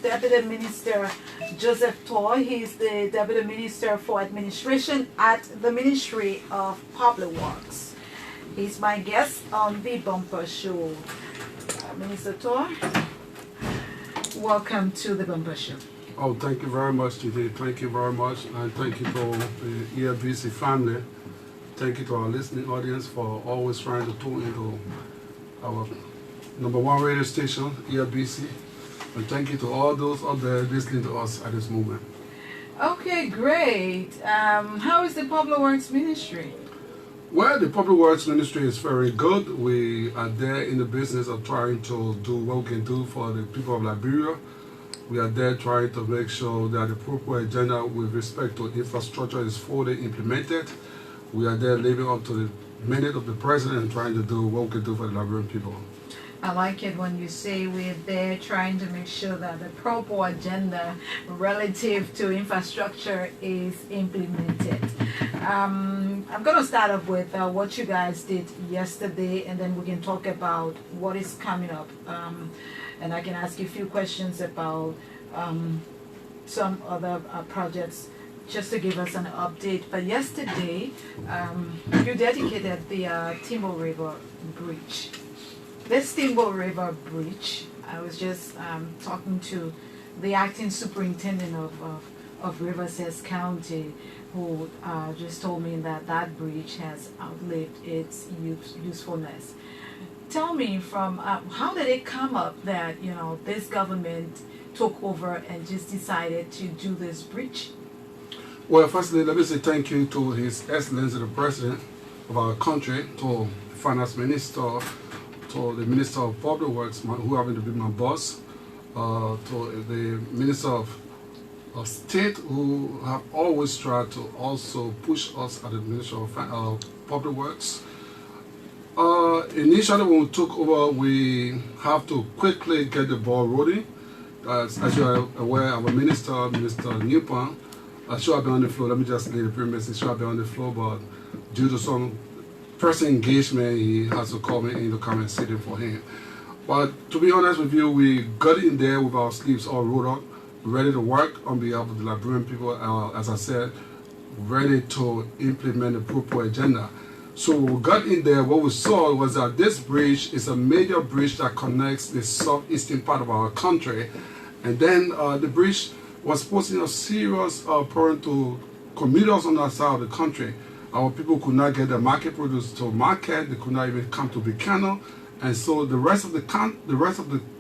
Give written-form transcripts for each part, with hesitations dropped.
Deputy Minister Joseph Todd. He's the Deputy Minister for Administration at the Ministry of Public Works. He's my guest on the Bumper Show. Minister Todd, welcome to the Bumper Show. Oh, thank you very much today. Thank you very much. And thank you to the EFBC family. Thank you to our listening audience for always trying to tune into our #1 radio station, EFBC. And thank you to all those out there listening to us at this moment. Okay, great. How is the Public Works Ministry? Well, the Public Works Ministry is very good. We are there in the business of trying to do what we can do for the people of Liberia. We are there trying to make sure that the proper agenda with respect to infrastructure is fully implemented. We are there living up to the mandate of the president and trying to do what we can do for the Liberian people. I like it when you say we're there trying to make sure that the proper agenda relative to infrastructure is implemented. I'm going to start off with what you guys did yesterday, and then we can talk about what is coming up. And I can ask you a few questions about some other projects just to give us an update. But yesterday, you dedicated the Timo River Bridge. This Timo River Bridge, I was just talking to the acting superintendent of Riverside County, who just told me that that bridge has outlived its usefulness. Tell me, from how did it come up that this government took over and just decided to do this bridge? Well, firstly, let me say thank you to His Excellency the President of our country, to the Finance Minister, to the Minister of Public Works, who happened to be my boss, to the Minister of State, who have always tried to also push us at the Ministry of Public Works. Initially, when we took over, we have to quickly get the ball rolling. As you are aware, our Minister, Mr. Newpan, should have been on the floor. Let me just lay the premise. He should have been on the floor, but due to some personal engagement, he has to call me in to come and sit in for him. But to be honest with you, we got in there with our sleeves all rolled up, ready to work on behalf of the Liberian people, as I said, ready to implement the proper agenda. So when we got in there, what we saw was that this bridge is a major bridge that connects the southeastern part of our country. And then the bridge was posing a serious problem to commuters on that side of the country. Our people could not get the market produce to market. They could not even come to Buchanan, and so the rest of the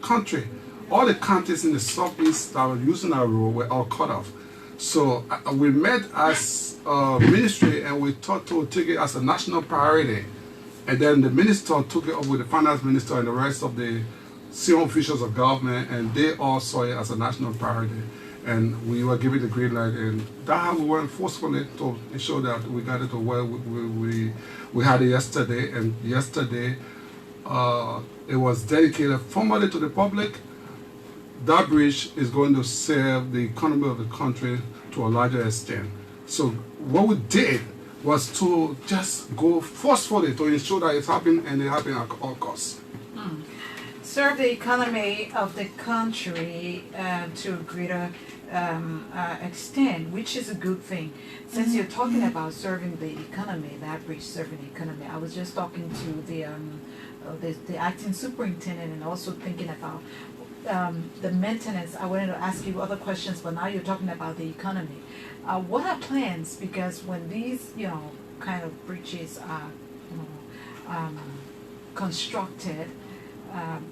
country, all the counties in the southeast that were using our road were all cut off. So we met as a ministry, and we thought to take it as a national priority. And then the minister took it up with the finance minister and the rest of the senior officials of government, and they all saw it as a national priority. And we were given the green light, and that's how we went forcefully to ensure that we got it to where we had it yesterday. And yesterday, it was dedicated formally to the public. That bridge is going to serve the economy of the country to a larger extent. So what we did was to just go forcefully to ensure that it's happening, and it happened at all costs. Serve the economy of the country to a greater extent, which is a good thing. Since you're talking about serving the economy, that bridge serving the economy, I was just talking to the acting superintendent and also thinking about the maintenance. I wanted to ask you other questions, but now you're talking about the economy. What are plans? Because when these, kind of bridges are constructed,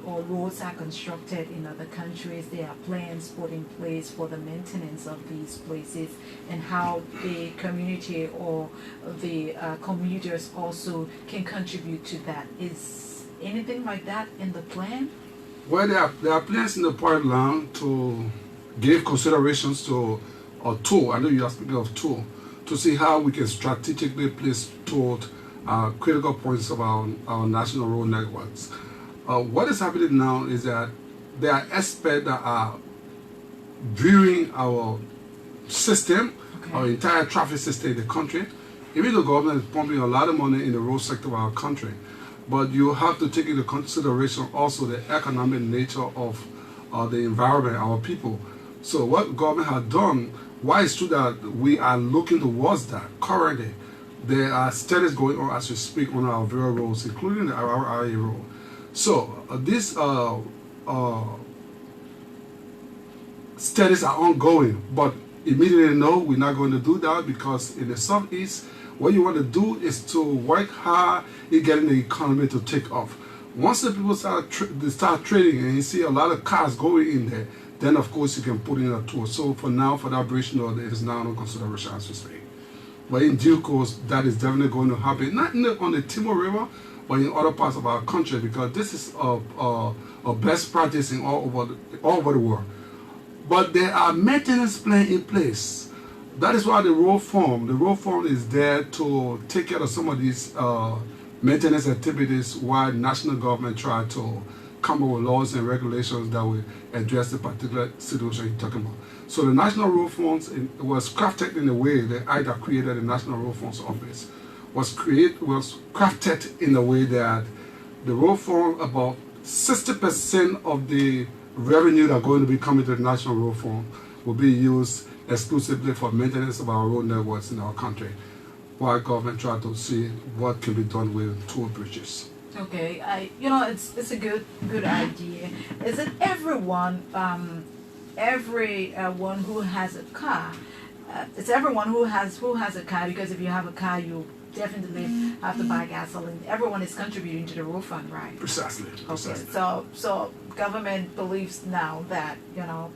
or roads are constructed in other countries, there are plans put in place for the maintenance of these places and how the community or the commuters also can contribute to that. Is anything like that in the plan? Well, there are plans in the pipeline to give considerations to a tool. I know you are speaking of tool, to see how we can strategically place toward critical points of our national road networks. What is happening now is that there are experts that are viewing our system, our entire traffic system in the country. Even the government is pumping a lot of money in the road sector of our country, but you have to take into consideration also the economic nature of the environment, our people. So what government has done, why it's true that we are looking towards that currently. There are studies going on as we speak on our various roads, including our RIA road. So these studies are ongoing, but immediately no, we're not going to do that, because in the Southeast, what you want to do is to work hard in getting the economy to take off. Once the people start trading and you see a lot of cars going in there, then of course you can put in a tour. So for now, for that bridge, no, it is now under consideration as we speak. But in due course, that is definitely going to happen, not on the Timo River, but in other parts of our country, because this is a best practice in all over the world. But there are maintenance plans in place. That is why the road fund is there to take care of some of these maintenance activities, while national government try to come up with laws and regulations that will address the particular situation you're talking about. So the National Road Funds was crafted in a way, the act that created the National Road Funds Office was crafted in a way that the road fund, about 60% of the revenue that are going to be coming to the National Road Fund will be used exclusively for maintenance of our road networks in our country, while government try to see what can be done with toll bridges. Okay, it's a good idea. Is it everyone who has a car? It's everyone who has a car, because if you have a car, you definitely have to buy gasoline. Everyone is contributing to the road fund, right? Precisely. Okay, so government believes now that,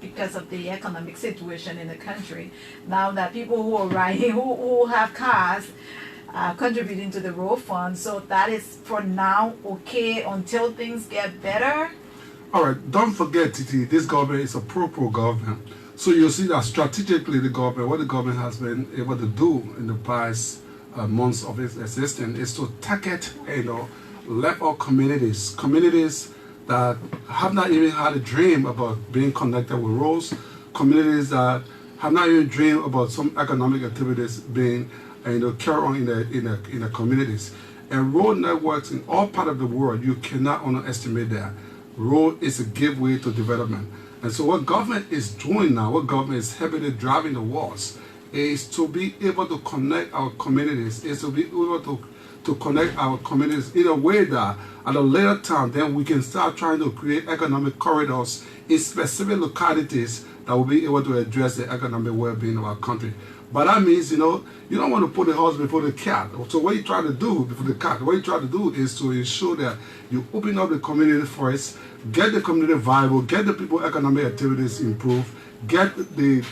because of the economic situation in the country, now that people who are riding, who have cars, contributing to the road fund, so that is for now okay until things get better. All right, don't forget, Titi, this government is a pro government. So you'll see that strategically what the government has been able to do in the past months of its existence is to target, level communities that have not even had a dream about being connected with roads, communities that have not even dreamed about some economic activities being carried on in the communities. And road networks in all parts of the world, you cannot underestimate that. Road is a gateway to development. And so what government is doing now, what government is heavily driving towards, is to be able to connect our communities, is to be able to connect our communities in a way that at a later time, then we can start trying to create economic corridors in specific localities that will be able to address the economic well-being of our country. But that means, you don't want to put the horse before the cat. So what you try to do before the cat, what you try to do is to ensure that you open up the community first, get the community viable, get the people economic activities improved, get the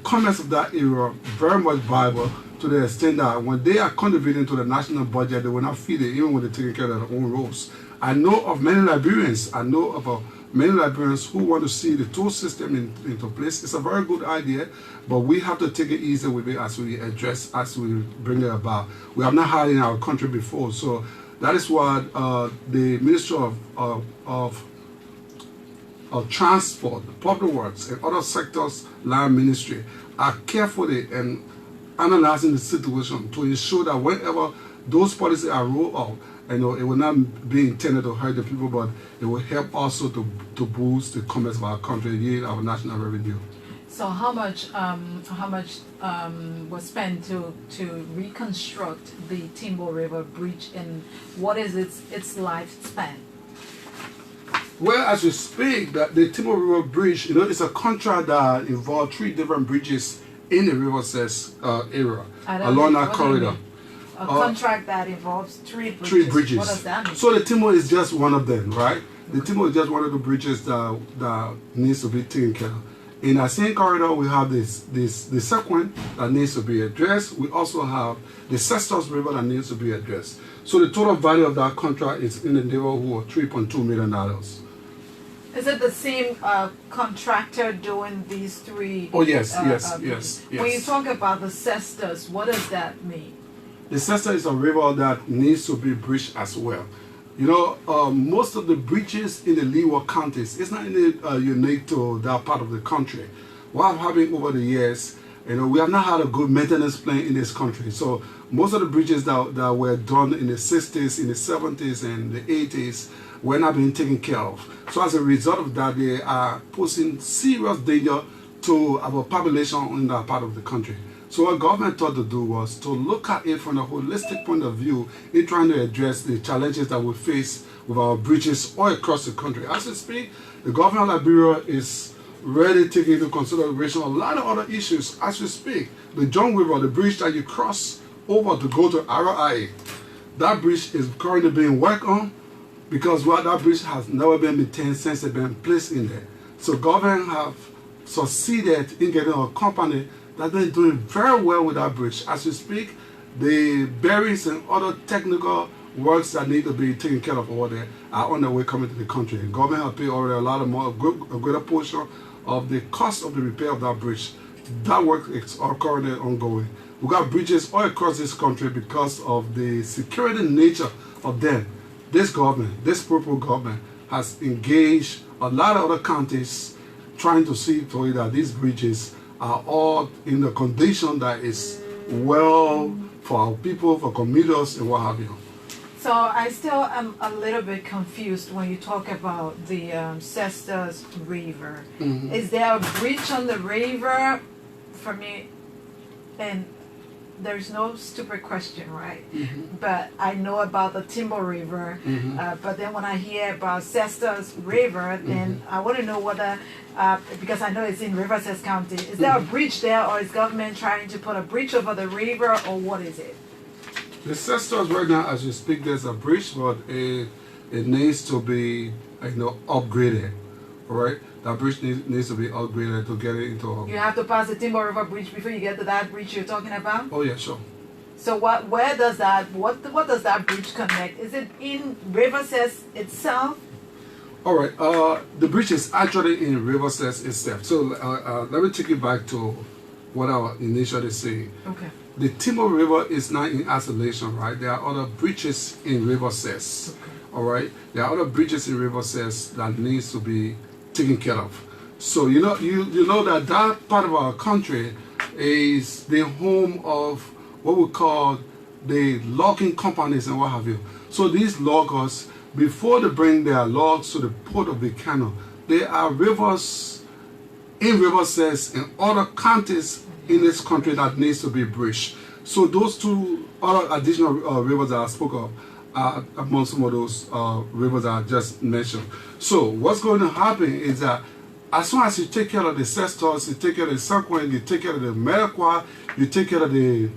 commerce of that area very much viable, to the extent that when they are contributing to the national budget, they will not feed it, even when they're taking care of their own roads. I know of many Liberians, who want to see the toll system into place. It's a very good idea, but we have to take it easy with it as we bring it about. We have not had it in our country before, so that is why the Ministry of Transport, Public Works, and other sectors, land ministry, are carefully and analyzing the situation to ensure that whenever those policies are rolled out, it will not be intended to hurt the people, but it will help also to boost the commerce of our country, yield our national revenue. So how much was spent to reconstruct the Timo River Bridge, and what is its lifespan? Well, as we speak, that the Timo River Bridge, it's a contract that involves 3 different bridges in the Riverside area along that corridor. A contract that involves 3 bridges. 3 bridges. What does that mean? So the Timo is just one of them, right? The Timo is just one of the bridges that needs to be taken care of. In that same corridor, we have the Sequent that needs to be addressed. We also have the Cestus River that needs to be addressed. So the total value of that contract is in the neighborhood of $3.2 million. Is it the same contractor doing these 3? Oh, yes. When you talk about the Cestus, what does that mean? The Cestus is a river that needs to be bridged as well. Most of the bridges in the Leeward counties, it's not unique to that part of the country. What I'm having over the years, We have not had a good maintenance plan in this country. So most of the bridges that were done in the 60s, in the 70s, and the 80s were not being taken care of. So as a result of that, they are posing serious danger to our population in that part of the country. So what government thought to do was to look at it from a holistic point of view in trying to address the challenges that we face with our bridges all across the country. As we speak, the government of Liberia is really taking into consideration a lot of other issues as we speak. The John River, the bridge that you cross over to go to RI, that bridge is currently being worked on because that bridge has never been maintained since it's been placed in there. So government have succeeded in getting a company that's been doing very well with that bridge. As we speak, the bearings and other technical works that need to be taken care of over there are on their way coming to the country. The government has paid already a lot of more, a greater portion of the cost of the repair of that bridge. That work is currently ongoing. We got bridges all across this country because of the security nature of them. This government, this purple government, has engaged a lot of other counties trying to see to it that these bridges are all in the condition that is well for our people, for commuters, and what have you. So I still am a little bit confused when you talk about the Cestus River. Mm-hmm. Is there a bridge on the river? For me, and there's no stupid question, right? Mm-hmm. But I know about the Timo River. Mm-hmm. But then when I hear about Cestus River, then I want to know whether, because I know it's in Riverside County, is there a bridge there, or is government trying to put a bridge over the river, or what is it? The Cestus right now, as you speak, there's a bridge, but it needs to be, upgraded. All right, that bridge needs to be upgraded to get it into. You have to pass the Timo River Bridge before you get to that bridge you're talking about. Oh yeah, sure. So what does that bridge connect? Is it in Riverside itself? All right, the bridge is actually in Riverside itself. So let me take you back to what I was initially saying. Okay. The Timo River is not in isolation, right? There are other bridges in Riverside. Okay. All right, there are other bridges in Riverside that needs to be taken care of. So you know that part of our country is the home of what we call the logging companies and what have you. So these loggers, before they bring their logs to the port of Vicano, there are rivers in Riverside and other counties in this country that needs to be bridged. So those two other additional rivers that I spoke of are among some of those rivers that I just mentioned. So what's going to happen is that as soon as you take care of the Cestus, you take care of the Sanquin, you take care of the Meraqua, you take care of the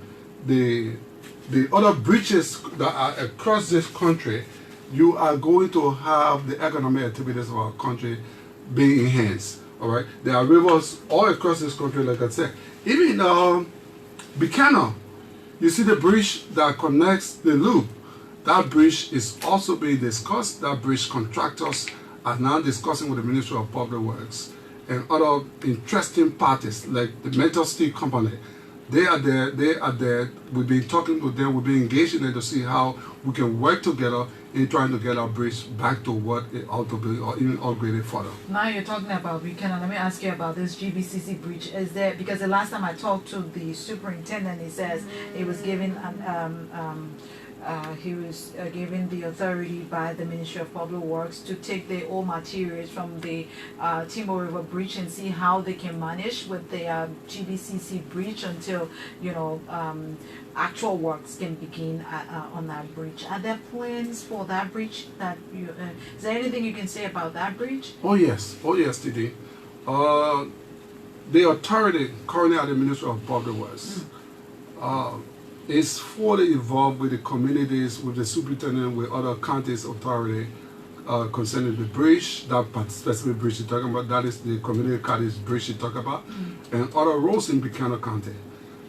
other bridges that are across this country, you are going to have the economic activities of our country being enhanced. All right, there are rivers all across this country, like I said. Even Buchanan, you see the bridge that connects the loop. That bridge is also being discussed. That bridge contractors are now discussing with the Ministry of Public Works and other interesting parties like the Metal Steel Company. They are there. We've been talking to them. We've been engaged in them to see how we can work together in trying to get our bridge back to what it ought to be, or even upgrade it further. Now you're talking about Buchanan. Let me ask you about this GBCC bridge. Is there, because the last time I talked to the superintendent, he says it was given he was given the authority by the Ministry of Public Works to take the old materials from the Timo River Bridge and see how they can manage with the GBCC bridge until actual works can begin on that bridge. Are there plans for that bridge? Is there anything you can say about that bridge? Oh yes, TD. The authority currently at the Ministry of Public Works is fully involved with the communities, with the superintendent, with other counties authority concerning the bridge, that specific bridge you're talking about. That is the community college bridge you talk about, and other roads in Buchanan County,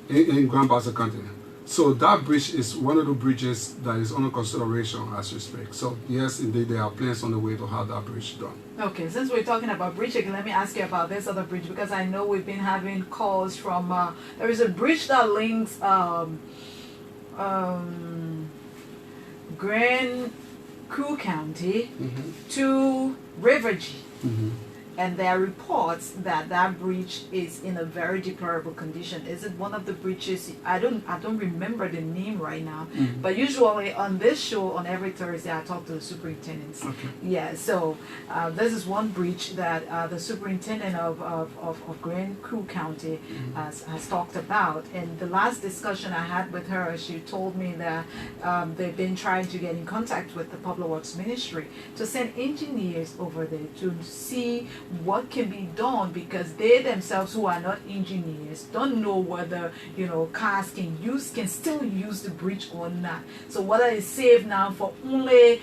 in Grand Bassa County. So that bridge is one of the bridges that is under consideration as we speak. So yes, indeed, there are plans on the way to have that bridge done. Okay, since we're talking about bridge again, let me ask you about this other bridge, because I know we've been having calls from, there is a bridge that links Grand Coup County to River G. and there are reports that that bridge is in a very deplorable condition. Is it one of the bridges? I don't remember the name right now, but usually on this show on every Thursday I talk to the superintendents. Okay. Yeah, so this is one bridge that the superintendent of Grand Crew County has talked about. And the last discussion I had with her, she told me that they've been trying to get in contact with the Public Works Ministry to send engineers over there to see what can be done, because they themselves, who are not engineers, don't know whether cars can still use the bridge or not. So whether it's safe now for only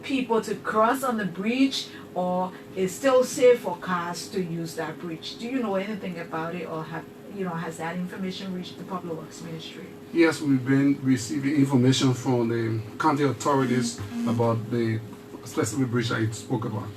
people to cross on the bridge, or it's still safe for cars to use that bridge. Do you know anything about it, or has that information reached the Public Works Ministry? Yes, we've been receiving information from the county authorities about the specific bridge I spoke about.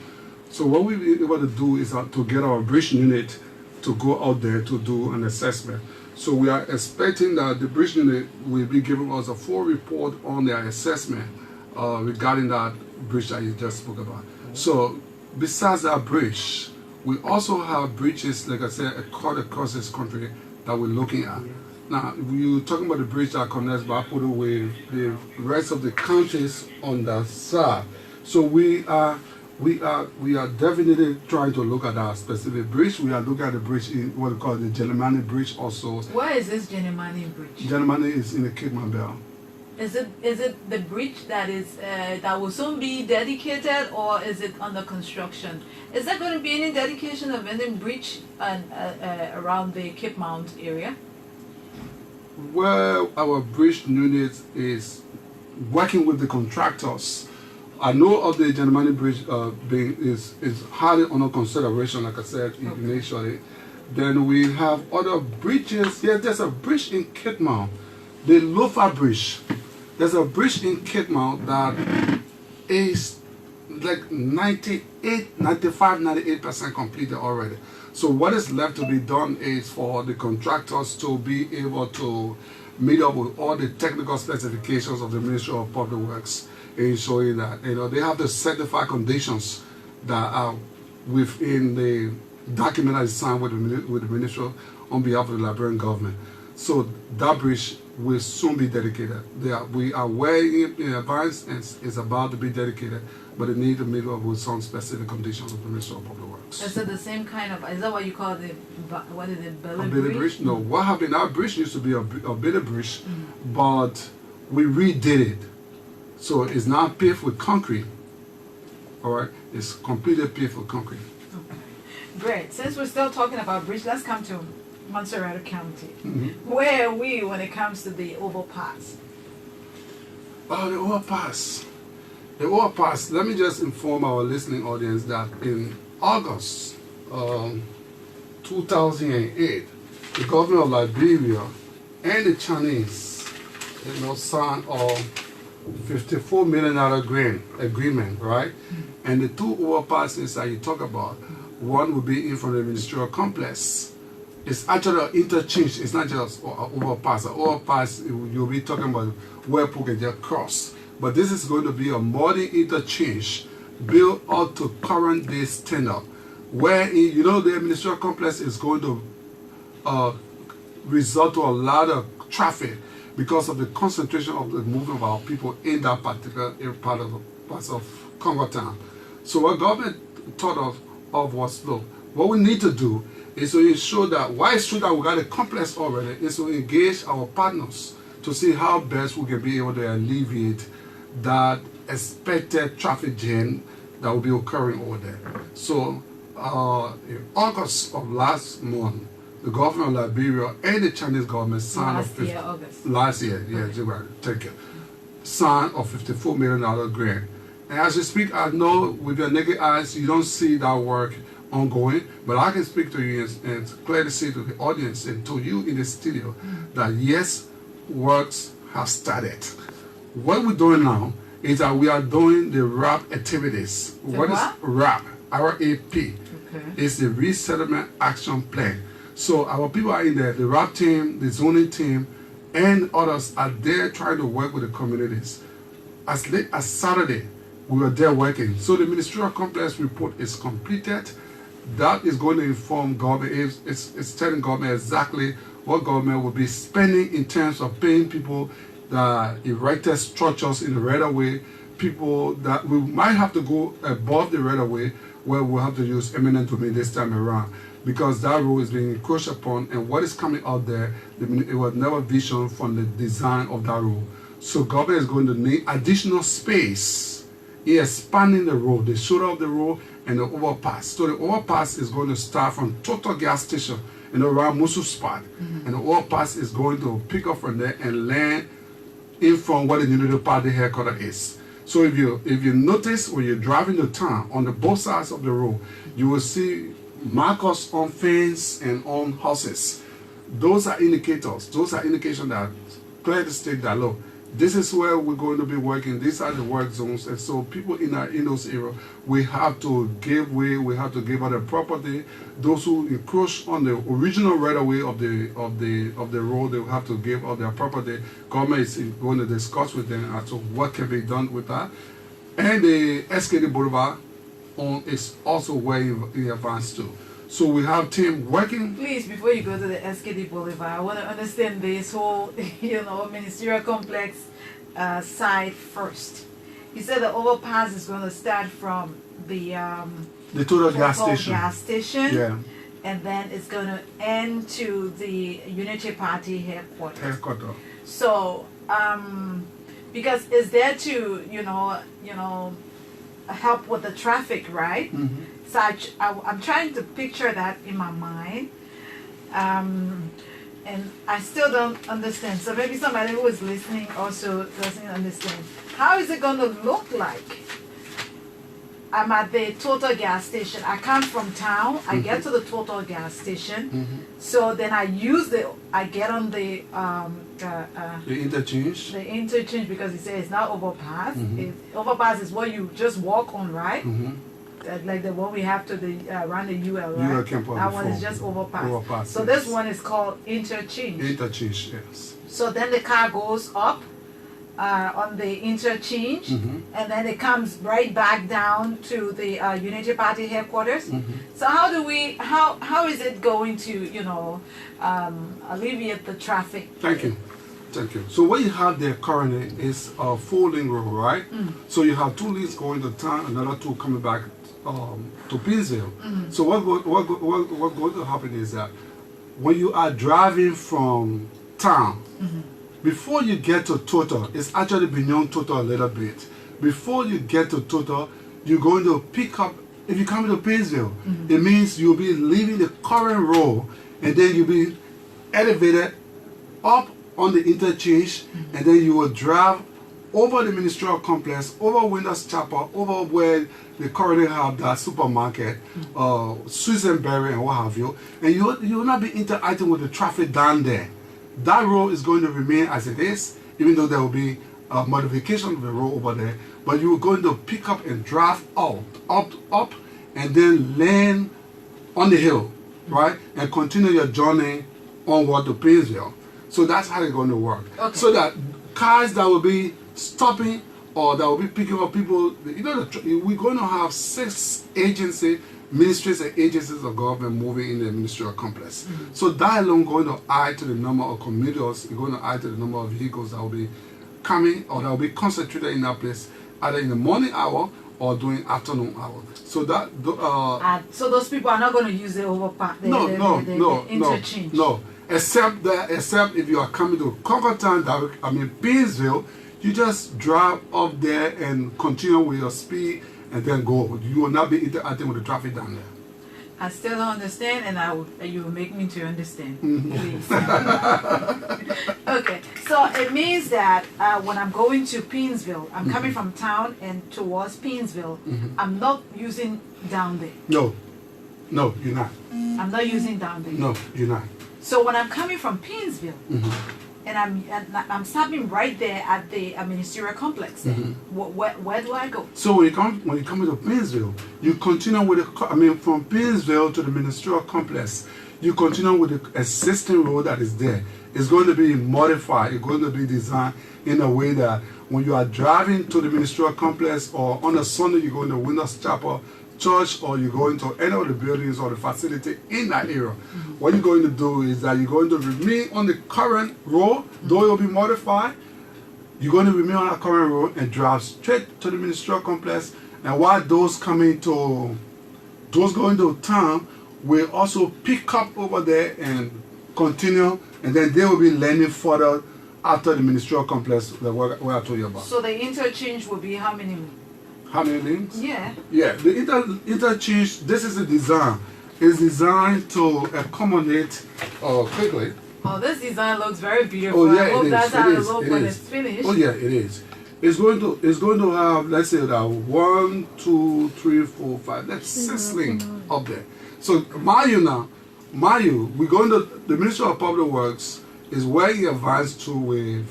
So what we've been able to do is to get our bridge unit to go out there to do an assessment. So we are expecting that the bridge unit will be giving us a full report on their assessment regarding that bridge that you just spoke about. So besides that bridge, we also have bridges, like I said, across this country that we're looking at. Now, you're talking about the bridge that connects Bapudo with the rest of the counties on that side. So we are definitely trying to look at that specific bridge. We are looking at the bridge in what we call the Jelemani Bridge also. Where is this Jelemani Bridge? Jelemani is in the Cape Mabel. Is it the bridge that is that will soon be dedicated, or is it under construction? Is there going to be any dedication of any bridge around the Cape Mount area? Well, our bridge unit is working with the contractors. I know of the Jelemani Bridge is highly under consideration, like I said initially. Then we have other bridges. Yes, there's a bridge in Cape Mount, the Lofa Bridge. There's a bridge in Cape Mount that is like 98% completed already. So what is left to be done is for the contractors to be able to meet up with all the technical specifications of the Ministry of Public Works, ensuring that they have the certified conditions that are within the document that is signed with the Ministry on behalf of the Liberian government. So that bridge will soon be dedicated. We are way in advance, and it's about to be dedicated, but it needs to meet up with some specific conditions of the Ministry of Public Works. Is it the same kind of, is that what you call what is it, Belly Bridge? No, what happened, our bridge used to be a Billy Bridge, but we redid it. So it's not paved with concrete, all right? It's completely paved with concrete. Okay. Great. Since we're still talking about bridge, let's come to Montserrat County. Where are we when it comes to the overpass? Oh, the overpass. The overpass, let me just inform our listening audience that in August 2008, the government of Liberia and the Chinese signed a $54 million agreement, right? And the two overpasses that you talk about, one will be in front of the Ministerial complex. It's actually an interchange. It's not just an overpass. An overpass, you'll be talking about where people can just cross. But this is going to be a modern interchange built up to current day standard, where the Ministerial complex is going to result to a lot of traffic because of the concentration of the movement of our people in that particular part of Congo Town. So what government thought of was, look, what we need to do is to ensure that, why it's true that we got a complex already, is to engage our partners to see how best we can be able to alleviate that expected traffic jam that will be occurring over there. So in August of last month, the government of Liberia and the Chinese government signed last year, thank you, signed a $54 million grant. And as you speak, I know with your naked eyes you don't see that work ongoing, but I can speak to you and clearly say to the audience and to you in the studio that yes, works have started. What we're doing now is that we are doing the RAP activities. What is RAP? R-A-P. It's the Resettlement Action Plan. So our people are in there, the RAP team, the zoning team, and others are there trying to work with the communities. As late as Saturday, we were there working. So the Ministerial complex report is completed, that is going to inform government. It's telling government exactly what government will be spending in terms of paying people that erected structures in the right of way, people that we might have to go above the right of way, where we'll have to use eminent domain this time around, because that road is being encroached upon, and what is coming out there, it was never visioned from the design of that road. So government is going to need additional space in expanding the road, the shoulder of the road and the overpass. So the overpass is going to start from Total gas station around Musu spot, and the overpass is going to pick up from there and land in from where the Unity Party headquarters is. So if you notice when you're driving to town, on the both sides of the road, you will see markers on fence and on houses. Those are indicators. Those are indications that clearly state that, look, this is where we're going to be working. These are the work zones, and so people in those areas, we have to give way. We have to give out the property. Those who encroach on the original right of way of the road, they will have to give out their property. Government is going to discuss with them as to what can be done with that. And the SKT Boulevard is also way in advance too. So we have team working. Please, before you go to the SKT Boulevard, I want to understand this whole, ministerial complex side first. You said the overpass is going to start from the Total gas station. Yeah. And then it's going to end to the Unity Party headquarters. So, because it's there to, help with the traffic, right? Mm-hmm. So I'm trying to picture that in my mind, and I still don't understand. So maybe somebody who is listening also doesn't understand. How is it going to look like? I'm at the Total gas station. I come from town. I get to the Total gas station. So then I get on the interchange. The interchange, because it says it's not overpass. Overpass is what you just walk on, right? Like the one we have to around the UL, right? UL that one is just overpass. So this one is called interchange. Interchange, yes. So then the car goes up on the interchange, and then it comes right back down to the Unity Party headquarters. So how is it going to alleviate the traffic? Thank you. So what you have there currently is a 4-lane road, right? So you have 2 lanes going to town, another 2 coming back to Pinsville. So what's going to happen is that when you are driving from town, before you get to Total, it's actually beyond Total a little bit. Before you get to Total, you're going to pick up, if you come to Pinsville, it means you'll be leaving the current road, and then you'll be elevated up on the interchange, and then you will drive over the Ministerial complex, over Windows Chapel, over where they currently have that supermarket, Susanberry and what have you, and you will not be interacting with the traffic down there. That road is going to remain as it is, even though there will be a modification of the road over there, but you are going to pick up and drive up, and then land on the hill, right, and continue your journey onward to Pinsville. So that's how it's going to work. Okay. So that cars that will be stopping or that will be picking up people, we're going to have 6 agencies, ministries and agencies of government moving in the ministerial complex. So that alone going to add to the number of commuters, it's going to add to the number of vehicles that will be coming or that will be concentrated in that place, either in the morning hour or during afternoon hour. So that so those people are not going to use the overpass, the interchange. No. Except if you are coming to Concortown, Pinsville, you just drive up there and continue with your speed and then go. You will not be interacting with the traffic down there. I still don't understand, and you will make me to understand, please. Okay, so it means that when I'm going to Pinsville, I'm coming from town and towards Pinsville, I'm not using down there. No, you're not. I'm not using down there. No, you're not. So when I'm coming from Pinsville, and I'm stopping right there at the ministerial complex, where do I go? So when you come into Pinsville, you continue with from Pinsville to the ministerial complex, you continue with the existing road that is there. It's going to be modified. It's going to be designed in a way that when you are driving to the ministerial complex or on a Sunday, you go into Windows Chapel church or you go into any of the buildings or the facility in that area, what you're going to do is that you're going to remain on the current road, though it will be modified. You're going to remain on that current road and drive straight to the Ministerial complex. And while those going to town will also pick up over there and continue, and then they will be landing further after the Ministerial complex that where I told you about. So the interchange will be how many? How many lanes? Yeah. Yeah, the interchange, this is the design. It's designed to accommodate quickly. Oh, this design looks very beautiful. Oh yeah, I hope it is. that's how It it is. looks It when is. it's finished. Oh yeah, it is. It's going to have, let's say that 1, 2, 3, 4, 5. That's 6 lanes up there. So we're going to the Ministry of Public Works is where he advanced to with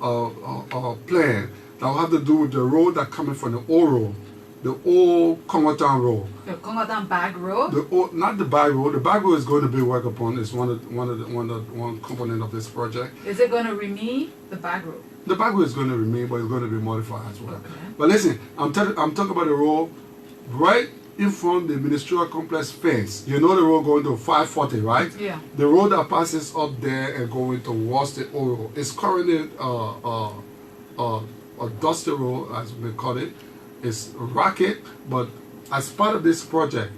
a plan that will have to do with the road that coming from the old road, the old Congotown road. The Congotown back road? Not the back road. The back road is going to be worked upon. It's one component of this project. Is it going to remain the back road? The back road is going to remain, but it's going to be modified as well. Okay. But listen, I'm talking about the road right in front of the Ministerial complex fence. You know the road going to 540, right? Yeah. The road that passes up there and going towards the old road is currently a dusty road, as we call it. It's racket, but as part of this project,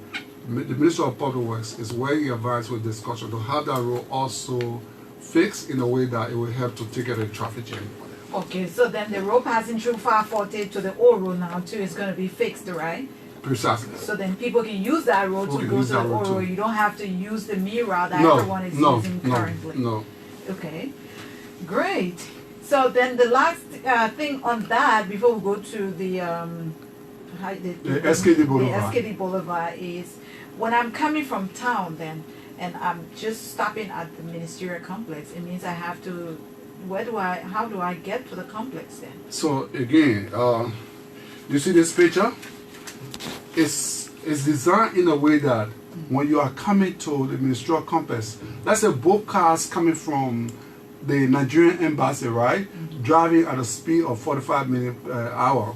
the Ministry of Public Works is where he advanced with discussion to have that road also fixed in a way that it will help to take care of the traffic jam. Okay, so then the road passing through 540 to the old road now too is going to be fixed, right? Precisely. So then people can use that road to go to the old road. You don't have to use the mirror that everyone is using currently. No. Okay, great. So then the last thing on that before we go to the SKT Boulevard. The SKT Boulevard is when I'm coming from town then and I'm just stopping at the Ministerial complex, it means I have to how do I get to the complex then? So again, you see this picture? It's designed in a way that when you are coming to the Ministerial complex, let's say both cars coming from the Nigerian embassy, right? Driving at a speed of 45 miles per hour,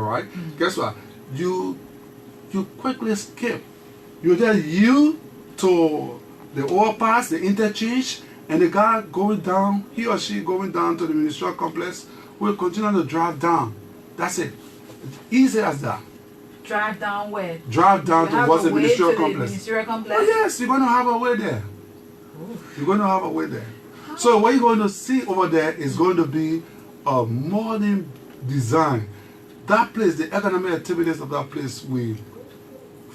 right? Guess what? You quickly skip. You just yield to the overpass, the interchange, and the guy going down, he or she going down to the Ministerial complex will continue to drive down. That's it. Easy as that. Drive down where? Drive down towards the Ministerial complex. Ministerial complex? Oh yes, you're going to have a way there. You're going to have a way there. So what you're going to see over there is going to be a modern design. That place, the economic activities of that place will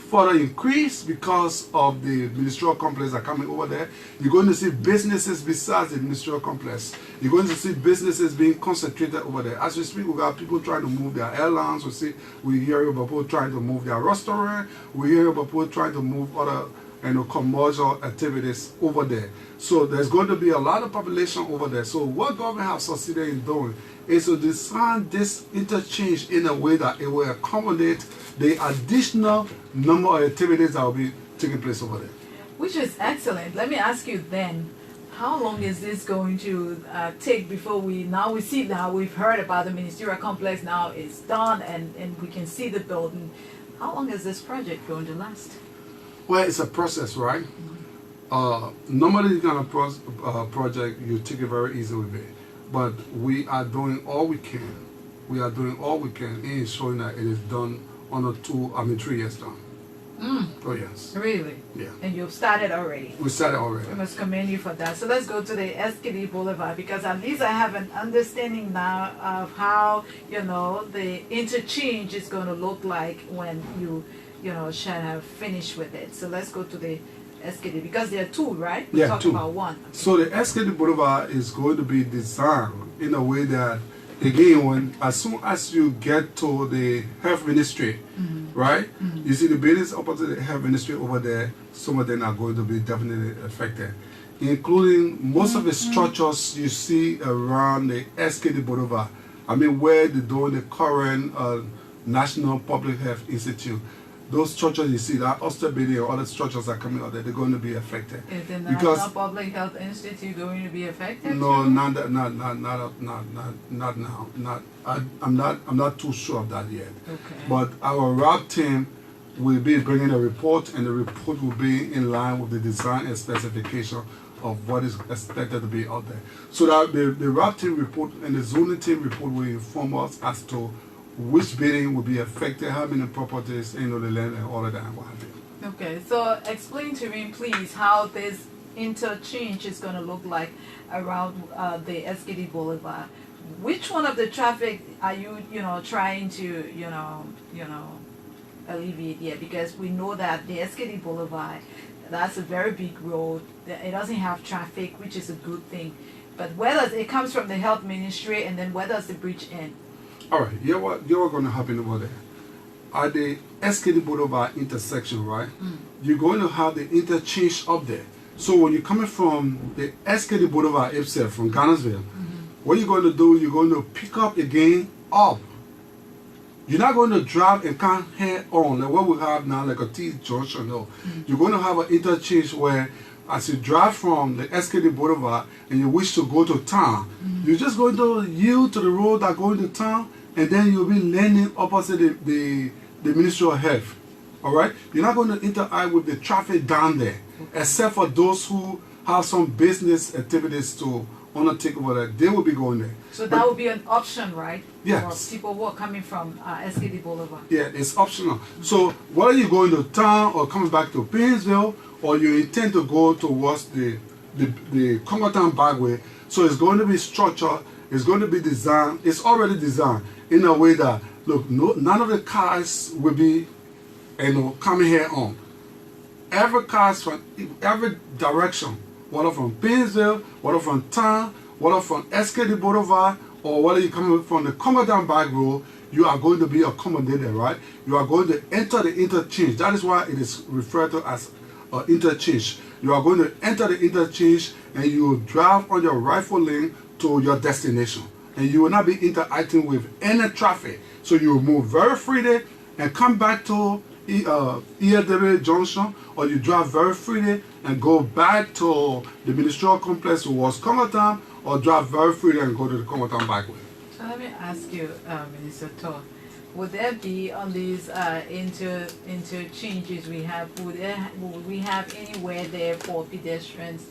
further increase because of the Ministerial complex that are coming over there. You're going to see businesses besides the Ministerial complex. You're going to see businesses being concentrated over there. As we speak, we got people trying to move their airlines. We hear about people trying to move their restaurant. We hear about people trying to move other commercial activities over there. So there's going to be a lot of population over there. So what government has succeeded in doing is to design this interchange in a way that it will accommodate the additional number of activities that will be taking place over there. Which is excellent. Let me ask you then, how long is this going to take before we've heard about the Ministerial complex, now it's done and we can see the building. How long is this project going to last? Well, it's a process, right? Normally, this kind of project, you take it very easy with it. But we are doing all we can. We are doing all we can in ensuring that it is done on 3 years time. Oh yes. Really? Yeah. And you've started already? We started already. We must commend you for that. So let's go to the SKT Boulevard because at least I have an understanding now of how, the interchange is going to look like when you shall have finished with it. So let's go to the SKT because there are two, right? We're talking about one. So the SKT Boulevard is going to be designed in a way that, again, as soon as you get to the health ministry, right? You see the buildings opposite the health ministry over there, some of them are going to be definitely affected, including most of the structures you see around the SKT Boulevard. I mean, where they're doing the current National Public Health Institute. Those structures you see, that Oster building or other structures are coming out there, they're going to be affected. Is the National Public Health Institute going to be affected? No, not now. I'm not too sure of that yet. Okay. But our RAP team will be bringing a report, and the report will be in line with the design and specification of what is expected to be out there. So that the RAP team report and the zoning team report will inform us as to which bidding will be affected, how many properties, the land and all of that, and what have you. Okay, so explain to me, please, how this interchange is going to look like around the SKT Boulevard. Which one of the traffic are you, trying to, alleviate here? Because we know that the SKT Boulevard, that's a very big road. It doesn't have traffic, which is a good thing. But where does it comes from the health ministry, and then where does the bridge end? All right, you know what going to happen over there? At the SKT Boulevard intersection, right? You're going to have the interchange up there. So when you're coming from the SKT Boulevard itself, from Ghanansville, what you're going to do, you're going to pick up again up. You're not going to drive and come head on, like what we have now, like a T junction. No, you're going to have an interchange where, as you drive from the SKT Boulevard and you wish to go to town, you're just going to yield to the road that going to town, and then you'll be landing opposite the Ministerial Health. All right, you're not going to interact with the traffic down there, except for those who have some business activities to undertake over there. They will be going there. So that would be an option, right? Yes. For people who are coming from SKT Boulevard. Yeah, it's optional. So whether you're going to town or coming back to Painesville, or you intend to go towards the Congotown Byway, so it's going to be structured, it's going to be designed, it's already designed in a way that, look, none of the cars will be coming here on. Every car from every direction, whether from Painesville, whether from town, whether from SKT Boulevard, or whether you're coming from the Congotown Back Road, you are going to be accommodated, right? You are going to enter the interchange. That is why it is referred to as interchange. You are going to enter the interchange, and you will drive on your rightful lane to your destination. And you will not be interacting with any traffic. So you will move very freely and come back to ELW Junction, or you drive very freely and go back to the Ministerial Complex towards Congotown, or drive very freely and go to the Congotown Byway. So let me ask you, Minister Todd, would there be on these interchanges we have, would we have anywhere there for pedestrians?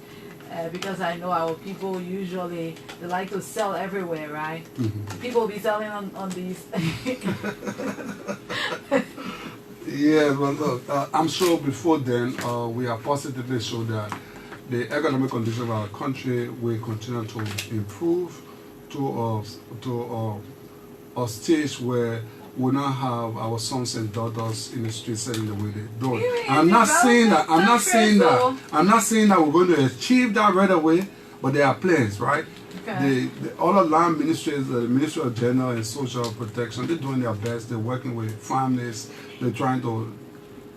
Because I know our people usually, they like to sell everywhere, right? People be selling on these. Yeah, well, look, I'm sure before then we are positively sure that the economic condition of our country will continue to improve to a stage where we not have our sons and daughters in the street selling the way they do it. I'm not saying that. I'm not saying that we're going to achieve that right away, but there are plans, right? Okay. The other land ministries, the Ministry of General and Social Protection, they're doing their best. They're working with families. They're trying to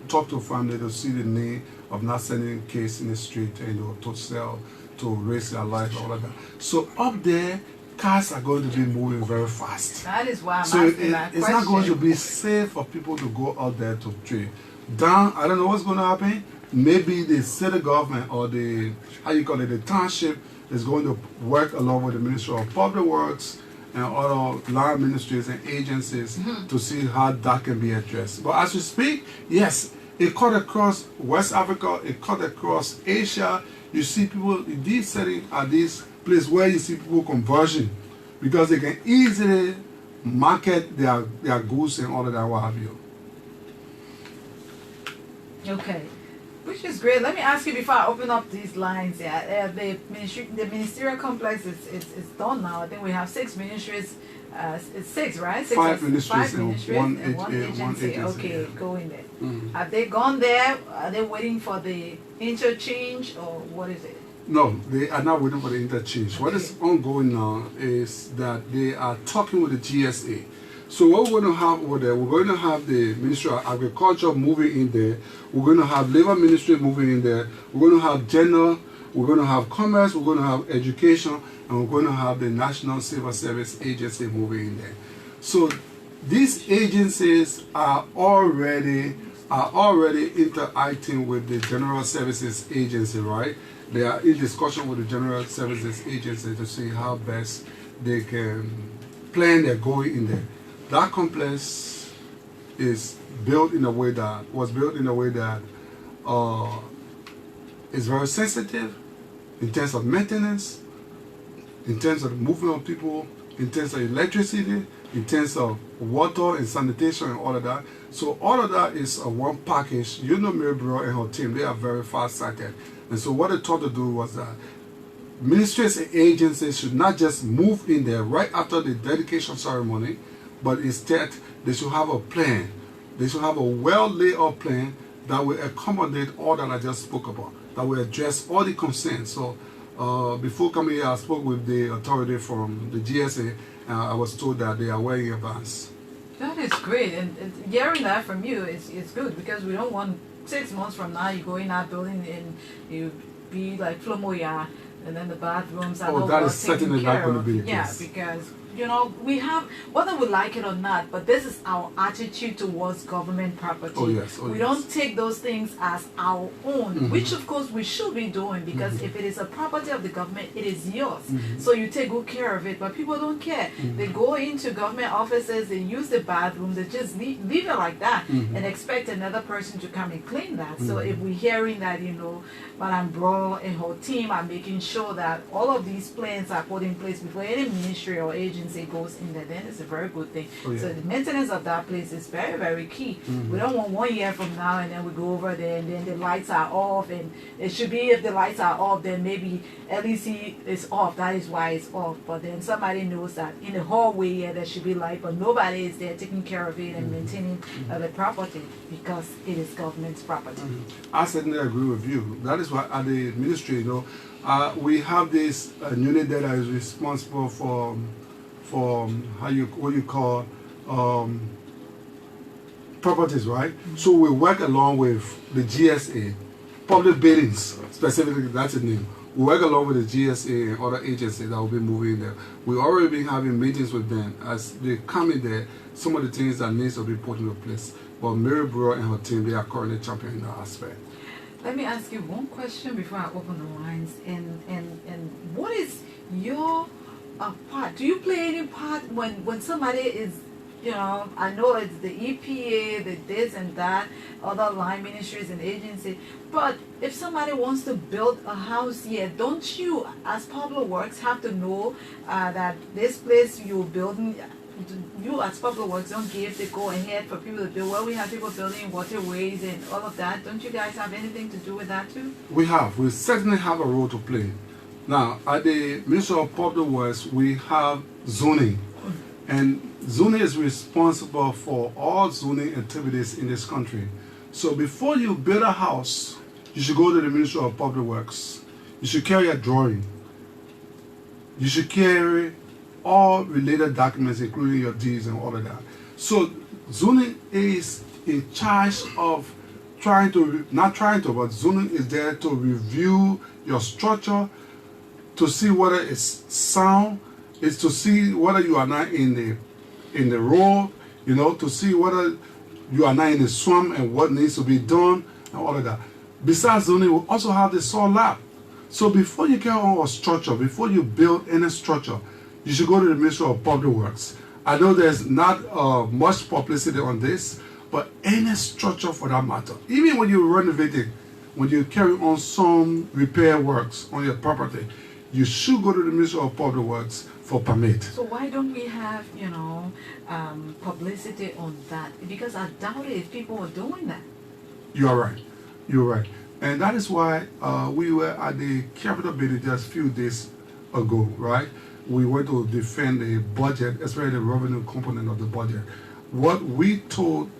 talk to families to see the need of not sending kids in the street and to sell, to raise their life, all of that. So up there, cars are going to be moving very fast. That is why I'm asking that question. It's not going to be safe for people to go out there to trade. Down, I don't know what's going to happen. Maybe the city government or the township is going to work along with the Ministry of Public Works and other land ministries and agencies to see how that can be addressed. But as we speak, yes, it cut across West Africa, it cut across Asia. You see people in these settings are these places where you see people conversion because they can easily market their goods and all of that, what have you. Okay. Which is great. Let me ask you before I open up these lines. Yeah, the ministerial complex is done now. I think we have 6 ministries. It's 6, right? 5 ministries and one agency. Okay, yeah. Go in there. Have they gone there? Are they waiting for the interchange, or what is it? No, they are not waiting for the interchange. Okay. What is ongoing now is that they are talking with the GSA. So what we're going to have over there, we're going to have the Ministry of Agriculture moving in there. We're going to have Labor Ministry moving in there. We're going to have General. We're going to have Commerce. We're going to have Education. And we're going to have the National Civil Service Agency moving in there. So these agencies are already interacting with the General Services Agency, right? They are in discussion with the General Services Agency to see how best they can plan their going in there. That complex is built in a way that is very sensitive in terms of maintenance, in terms of the movement of people, in terms of electricity, in terms of water and sanitation and all of that. So all of that is a one package. You know, Ministerial and her team, they are very fast-sighted. And so what they thought to do was that ministries and agencies should not just move in there right after the dedication ceremony, but instead they should have a plan. They should have a well laid out plan that will accommodate all that I just spoke about, that will address all the concerns. So before coming here, I spoke with the authority from the GSA, and I was told that they are well in advance. That is great, and hearing that from you is good, because we don't want 6 months from now you go in our building and you be like Flomoya, and then the bathrooms are not that well is certainly taken not care going to of. be the Yeah, case. because you know, we have, whether we like it or not, but this is our attitude towards government property. Oh, yes. Oh, we yes. don't take those things as our own, Mhm. which of course we should be doing, because Mhm. if it is a property of the government, it is yours. Mhm. So you take good care of it, but people don't care. Mhm. They go into government offices, they use the bathroom, they just leave it like that Mhm. and expect another person to come and clean that. So Mhm. if we're hearing that, you know, Madam Bro and her team are making sure that all of these plans are put in place before any ministry or agency goes in there, then it's a very good thing. Oh, yeah. So the maintenance of that place is very, very key. Mhm. We don't want 1 year from now and then we go over there and then the lights are off, and it should be, if the lights are off, then maybe LEC is off, that is why it's off. But then somebody knows that in the hallway, yeah, there should be light, but nobody is there taking care of it and maintaining the property, because it is government's property. I certainly agree with you. That is why at the ministry, you know, we have this unit that is responsible for what you call properties, right? So we work along with the GSA, public buildings specifically. That's the name. We work along with the GSA and other agencies that will be moving there. We already been having meetings with them as they come in there. Some of the things that needs to be put into place. But Mary Brewer and her team, they are currently championing that aspect. Let me ask you one question before I open the lines. And what is your part? Do you play any part when somebody is, you know, I know it's the EPA, the this and that, other line ministries and agencies, but if somebody wants to build a house here, don't you, as Public Works, have to know that this place you're building, you as Public Works don't give the go ahead for people to build? Well, we have people building waterways and all of that. Don't you guys have anything to do with that too? We certainly have a role to play. Now, at the Ministry of Public Works, we have zoning. And zoning is responsible for all zoning activities in this country. So before you build a house, you should go to the Ministry of Public Works. You should carry a drawing. You should carry all related documents, including your deeds and all of that. So zoning is in charge of but zoning is there to review your structure, to see whether it's sound, is to see whether you are not in the road, you know, to see whether you are not in the swamp and what needs to be done and all of that. Besides zoning, we also have the soil lab. So before you get on a structure, before you build any structure, you should go to the Ministry of Public Works. I know there's not much publicity on this, but any structure for that matter, even when you renovate it, when you carry on some repair works on your property, you should go to the Ministry of Public Works for permit. So why don't we have, you know, publicity on that? Because I doubt it if people are doing that. You are right. You're right. And that is why we were at the Capitol building just a few days ago, right? We went to defend the budget, especially the revenue component of the budget. What we told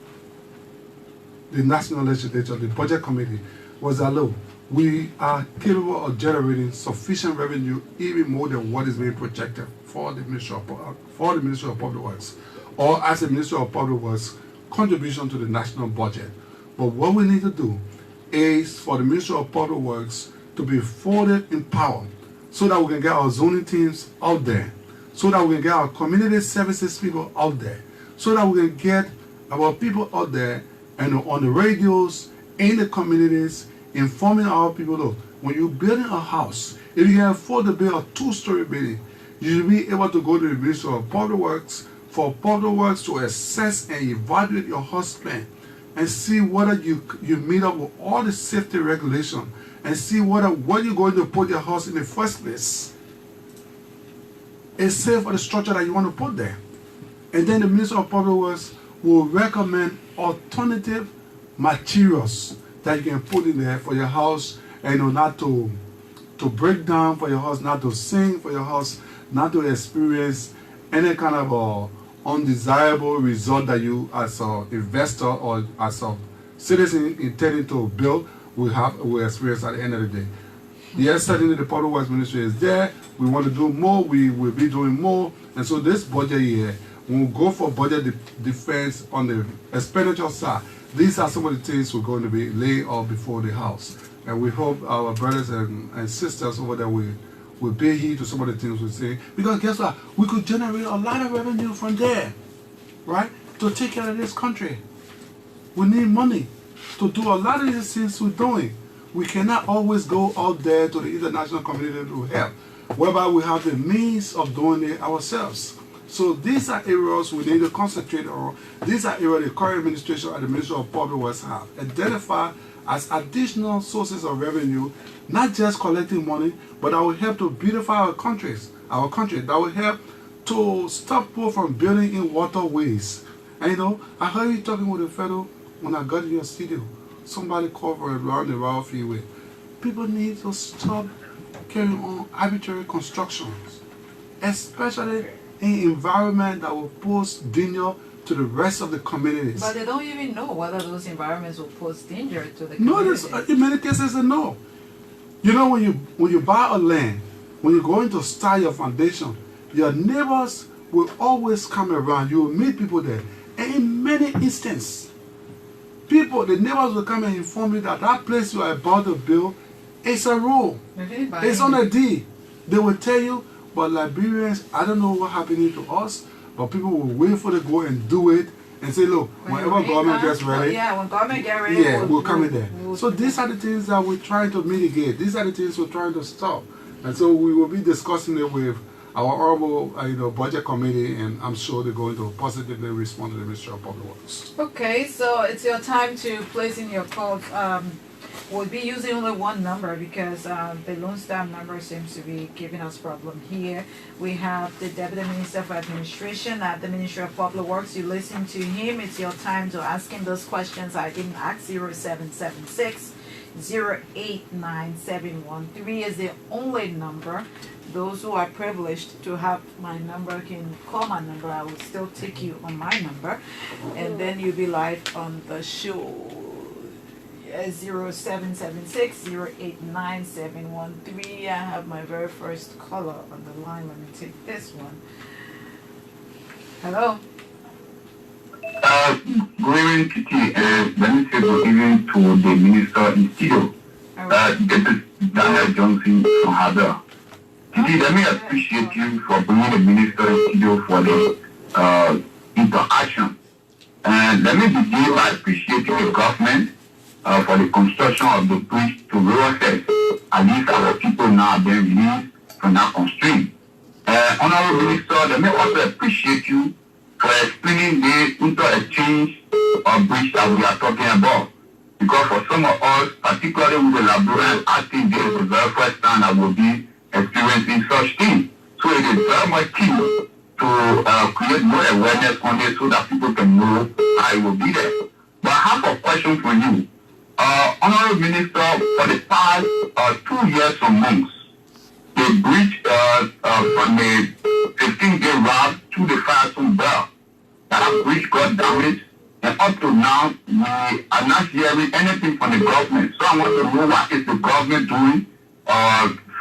the National Legislature, the Budget Committee, was that, look, we are capable of generating sufficient revenue, even more than what is being projected for the Ministry of Public Works, or as a Ministry of Public Works contribution to the national budget. But what we need to do is for the Ministry of Public Works to be fully empowered, so that we can get our zoning teams out there, so that we can get our community services people out there, so that we can get our people out there and on the radios, in the communities, informing our people, look, when you're building a house, if you can afford to build a 2-story building, you should be able to go to the Ministry of Public Works for public works to assess and evaluate your house plan and see whether you meet up with all the safety regulations and see whether what you're going to put your house in the first place is safe for the structure that you want to put there. And then the Minister of Public Works will recommend alternative materials that you can put in there for your house, and not to break down, for your house not to sink, for your house not to experience any kind of undesirable result that you as an investor or as a citizen intending to build will experience at the end of the day. Yes, certainly the Public Works Ministry is there. We want to do more. We will be doing more. And so this budget year, when we go for budget defense on the expenditure side, these are some of the things we're going to be laying out before the House. And we hope our brothers and sisters over there will pay heed to some of the things we say. Because guess what? We could generate a lot of revenue from there, right? To take care of this country. We need money to do a lot of these things we're doing. We cannot always go out there to the international community to help, whereby we have the means of doing it ourselves. So these are areas we need to concentrate on. These are areas the current administration and the Ministry of Public Works have identified as additional sources of revenue, not just collecting money, but that will help to beautify our country, that will help to stop people from building in waterways. And you know, I heard you talking with the federal when I got in your studio. Somebody called for around the Route Freeway. People need to stop carrying on arbitrary constructions, especially in environment that will pose danger to the rest of the communities. But they don't even know whether those environments will pose danger to the communities. No, in many cases they know. You know, when you buy a land, when you're going to start your foundation, your neighbors will always come around. You will meet people there. And in many instances, the neighbors will come and inform you that that place you are about to build is a rule. It's on a deed. They will tell you, but Liberians, I don't know what happening to us, but people will wait for the go and do it and say, look, whenever government gets ready, when government gets ready, we'll come in there. So these are the things that we're trying to mitigate. These are the things we're trying to stop. And so we will be discussing it with our honorable budget committee, and I'm sure they're going to positively respond to the Ministry of Public Works. Okay, so it's your time to place in your calls. We'll be using only one number because the Lone Star number seems to be giving us problem here. We have the Deputy Minister for Administration at the Ministry of Public Works. You listen to him. It's your time to ask him those questions I didn't ask. 0776 089713 is the only number. Those who are privileged to have my number can call my number. I will still take you on my number, and then you'll be live on the show. 0776 089713. I have my very first caller on the line. Let me take this one. Hello. Good evening, Kitty, and let me say good evening to the Minister in studio. This is Daniel Johnson from Harbour. Kitty, let me appreciate you for bringing the Minister in studio for the interaction. And let me begin by appreciating the government for the construction of the bridge to River. At least our people now have been released from that constraint. Honorable Minister, let me also appreciate you for explaining the interchange bridge that we are talking about. Because for some of us, particularly with the Liberians, I think this is the very first time that we'll be experiencing such things. So it is very much key to create more awareness on this so that people can know how it will be there. But I have a question for you. Honorable Minister, for the past 2 years or months, the bridge from the 15-day route to the Fireton Bell, that bridge got damaged, and up to now, we are not hearing anything from the government. So I want to know what is the government doing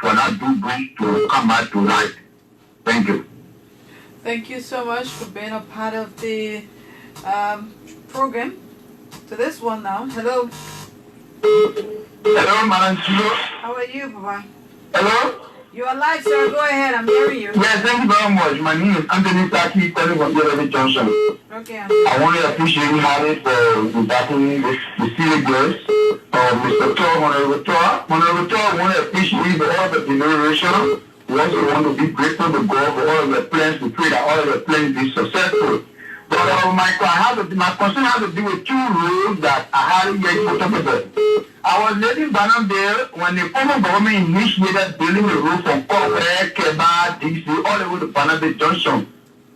for that bridge to come back to life. Thank you. Thank you so much for being a part of the program. To this one now. Hello. Hello, Madam Chilo. How are you, Papa? Hello? You are live, sir. Go ahead. I'm hearing you. Yes, thank you very much. My name is Anthony Taki, calling from David Johnson. Okay, I want to appreciate you, Harry, for backing the senior girls. Mr. Todd, Honorable Todd. Honorable Todd, I want to appreciate you for all the deliberation. We we also want to be grateful to God for all of the plans. We pray that all of the plans be successful. But my concern has to do with two roads that I hadn't yet put up about. I was living Banam there when the former government initiated building the road from Kokre, Keba, DC, all the way to Banabé Junction.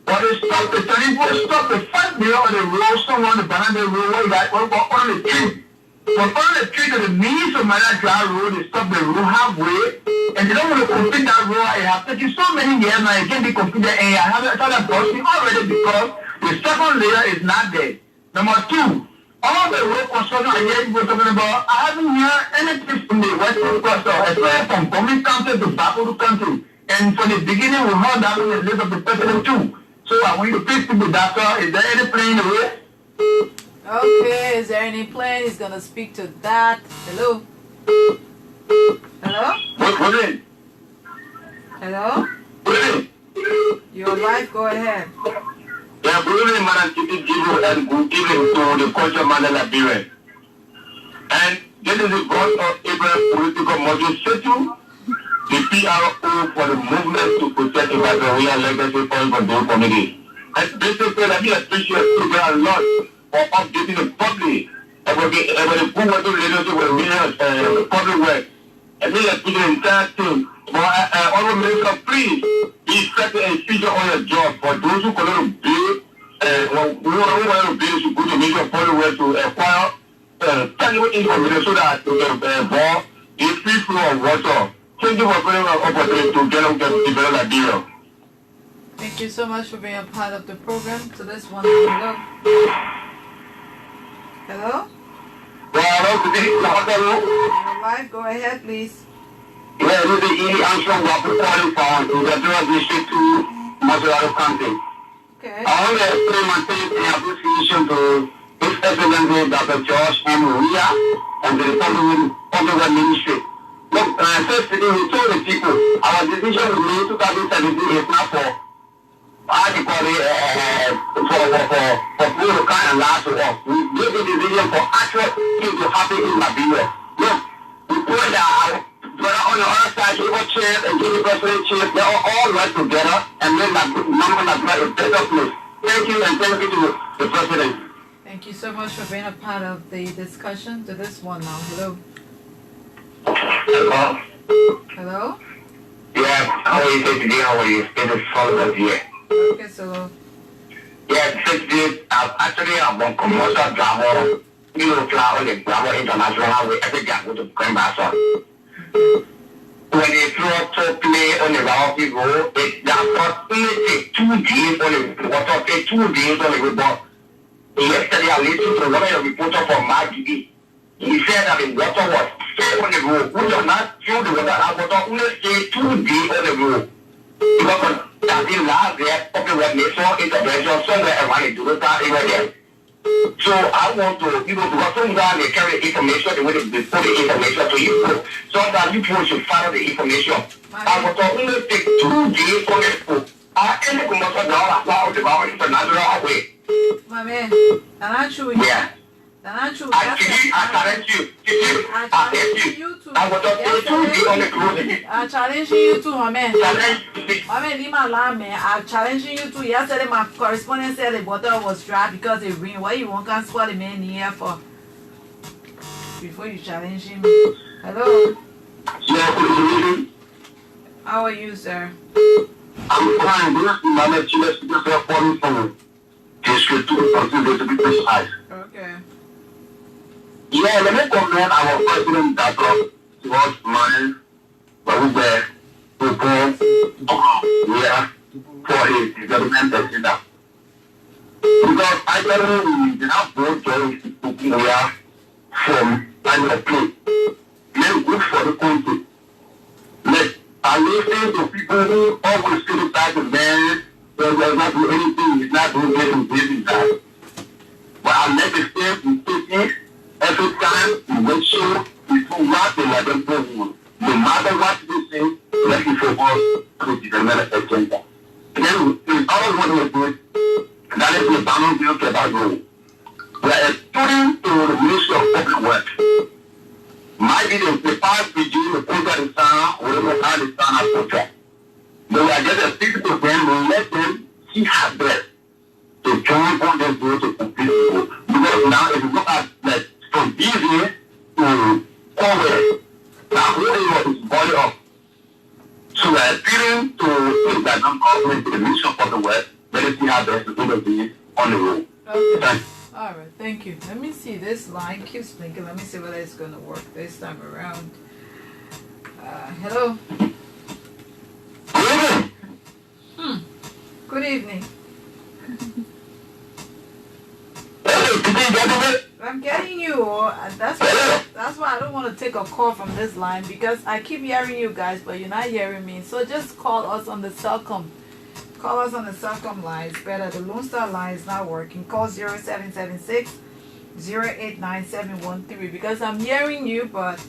But they stopped the turning point, stopped the first layer of the road, somewhere on the Banabé Road, where that on the tree. From on the tree to the means of Manajara Road, they stopped the road halfway, and they don't want to complete that road. It has taken so many years now, it can't be completed, and I haven't started busting already because the second layer is not there. Number two, all the road construction I hear people talking about, I haven't heard anything from the Western Cluster, especially from Bombay County to Bakodu County. And from the beginning, we heard that on the list of the president too. So I want you to please speak with Doctor. Is there any plan in the way? Okay, is there any plan? He's going to speak to that. Hello? Hello? What's in? Hello? Your wife, go ahead. Yeah, Bruce man to give you and good evening to the culture man in Liberia. And this is the God of Abraham political module settle, the PRO for the movement to protect Ibadan legacy for the community. And basically, I appreciate a lot for updating the public about the poor water relationship with public work. And then appreciate the entire thing. But all minister, please be effective and feature on your job for those who cannot build, who want to build to go to major public work to acquire tangible information so that you can bore a free flow of water. Thank you for bringing an opportunity to develop Liberia. Thank you so much for being a part of the program. So this one, hello. Hello? Your wife, go ahead, please. Yeah, this is the Armstrong Water Quality Farm in the Federal District to Ministerial County. Okay. I want to maintain the appreciation to His Excellency Dr. George M. Maria and the Republic Ministry. Look, first we told the people our decision we made 2017 is not for people to come and laugh to us. We gave the decision for actual things to happen in Liberia. Look, we pray that brother on the other side, Labour Chief and Junior President Chief, they all work together and make that number a better place. Thank you and thank you to the President. Thank you so much for being a part of the discussion. To this one now. Hello. Hello? Hello? Yeah, how are you today? How are you? This is Solomon here. Okay, so. Yeah, actually, I'm on commercial drama. You know, drama international highway, every day I go to Grandmaster. When they throw play on the Rocky Road, that take 2 days on the water, take 2 days on the road. But yesterday, I listened to one of the reporters from Maggie. He said that the water was still on the road. We do not feel the water only stay 2 days on the road. Because that is last there, public work nation intervention somewhere around the Durota area there. So I want to, because sometimes they carry information, they want to put the information to you. Sometimes you people should follow the information. I want to only take 2 days on the road. I can't come up with all the international highway. My man, that's true. Yeah. That's true. I challenge you. I'm challenging you too, my man. My man, leave my line, man. I'm challenging you too. Yesterday, my correspondent said the water was dry because it rained. Why you won't come squat the man in the air for? Before you challenging me. Hello? How are you, sir? I'm fine. This is calling from District 2 until to be precise. Okay. Yeah, let me commend our President Dr. George Money, but we were prepared for his development agenda. Because I tell you, we did not vote to from and play. Let's good for the country. I listen to people who always criticize the man, so does not do anything, he's not doing anything business. But I'll let the state be taking every time we make sure we do what they let them do. No matter what they say, let me focus on the development agenda. Then in all what we do, that is the balance bill to about goal. We are according to the Ministry of Public Works. Might be the past regime, the contract is or the contract is contract. But I just speak to them, let them see how best to join on this road to complete the road. Because now if you look at like from easy to over, now whole area is body up. So we're appealing to the Ghana government, to the Ministry of the West, let us see how best to do this on the road. Okay. All right, thank you. Let me see, this line keeps blinking. Let me see whether it's going to work this time around. Hello. Good evening. I'm getting you. That's why I don't want to take a call from this line, because I keep hearing you guys, but you're not hearing me. So just call us on the Cellcom. Call us on the Cellcom line. It's better. The Lone Star line is not working. Call 0776-089-713, because I'm hearing you, but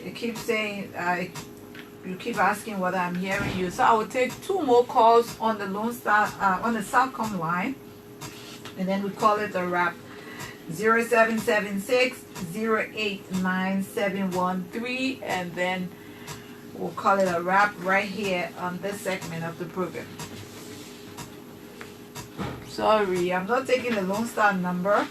it keeps saying you keep asking whether I'm hearing you. So I will take 2 more calls on the Lone Star on the Cellcom line, and then we call it a wrap. 0776-089-713, and then we'll call it a wrap right here on this segment of the program. Sorry, I'm not taking the Lone Star number.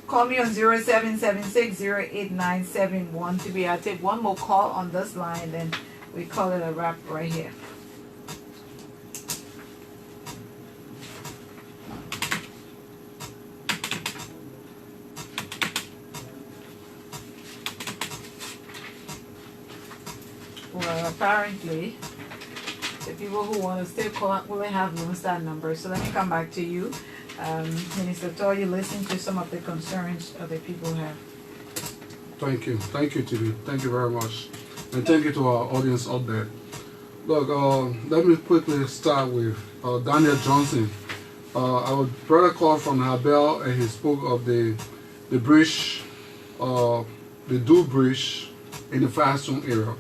Call me on 0776-089-713. I'll take 1 more call on this line, then we call it a wrap right here. Well, apparently, the people who want to stay call will have Lone Star numbers. So let me come back to you. Minister Todd, you listen to some of the concerns other people have. Thank you, Tibi. Thank you very much. And thank you to our audience out there. Look, let me quickly start with Daniel Johnson. Our brother called from Habel, and he spoke of the bridge, the Dual Bridge in the Faston area.